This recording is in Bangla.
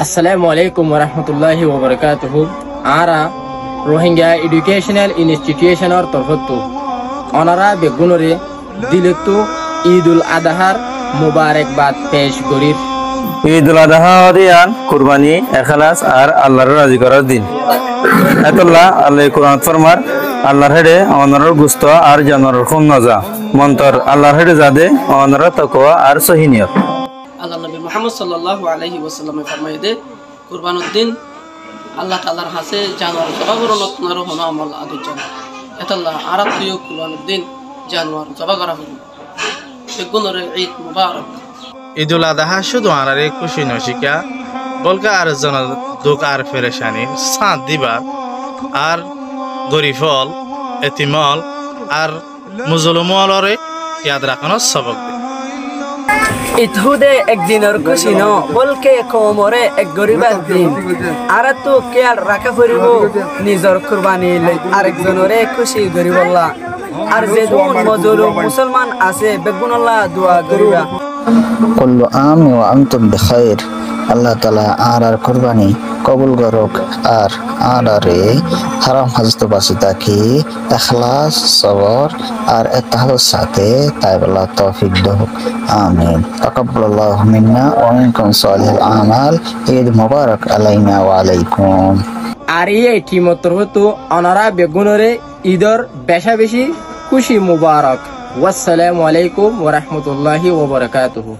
আসসালামু আলাইকুম ওয়া রাহমাতুল্লাহি ওয়া বারাকাতুহু। আরা রোহিঙ্গা এডুকেশনাল ইনস্টিটিউশনের তরফত অনারা বেগুনরে দিলেতো ঈদুল আদহার মুবারকবাদ পেশ করির। ঈদুল আদহা হরিয়ান কুরবানি এখলাস আর আল্লাহর রাজি করার দিন। এতল্লাহ আল্লাহ কুরআন ফরমার আল্লাহর হেডে অনরর গুস্ত আর জানর খুন নজা মন্তর আল্লাহর হেডে জাদে অনর তাকওয়া আর সহিনিয়ত। আল্লাহ নবী মুহাম্মদ সাল্লাল্লাহু আলাইহি ওয়াসাল্লামে ফরমায় দে কুরবানুর দিন আল্লাহ তাআলার হাসে জানোয়ার জবাগরনত নারো হনা আমল আদি জান এতল্লাহ আরাত তুই কুরবানুর দিন জানোয়ার জবাগরা হল বেগুনরে ঈদ মুবারক। ঈদুল আদহা শুধু আনারে খুশি নশিকা বলকা আর জন দুঃখ আর পেরেশানি সাথ দিবার আর গরিফল এতিমল আর মুজলুমলরে ইয়াদ রাখানোর সবক দে। ইতহুদে একদিনের খুশি ন বলকে কোমরে এক গরিবের দিন আর তো কেয়াল রাখা পড়িব নিজর কুরবানি আরেকজনরে খুশি গরিবল্লাহ আর যে দুন মজলুম মুসলমান আছে বেগুনল্লাহ দোয়া করিবা। কুল্লু আমি ওয়া আনতুম বিখাইর। আল্লাহ তাআলা আর কুরবানি কবুল করুক আর আরে হারাম হাজত বাসিতা কি ইখলাস সবর আর ইত্তেহাদের সাথে তাইবুল্লাহ তৌফিক দেখ আমিন। তাকাব্বালাল্লাহু মিন্না ওয়া মিনকুম সালিহুল আমাল। ঈদ মুবারক আলাইনা ওয়া আলাইকুম। আর এই টিমতর হতো অনারা বেগুনরে ঈদর বেশা বেশি খুশি মুবারক। ওয়াসসালামু আলাইকুম ওয়া রাহমাতুল্লাহি ওয়া বারাকাতুহু।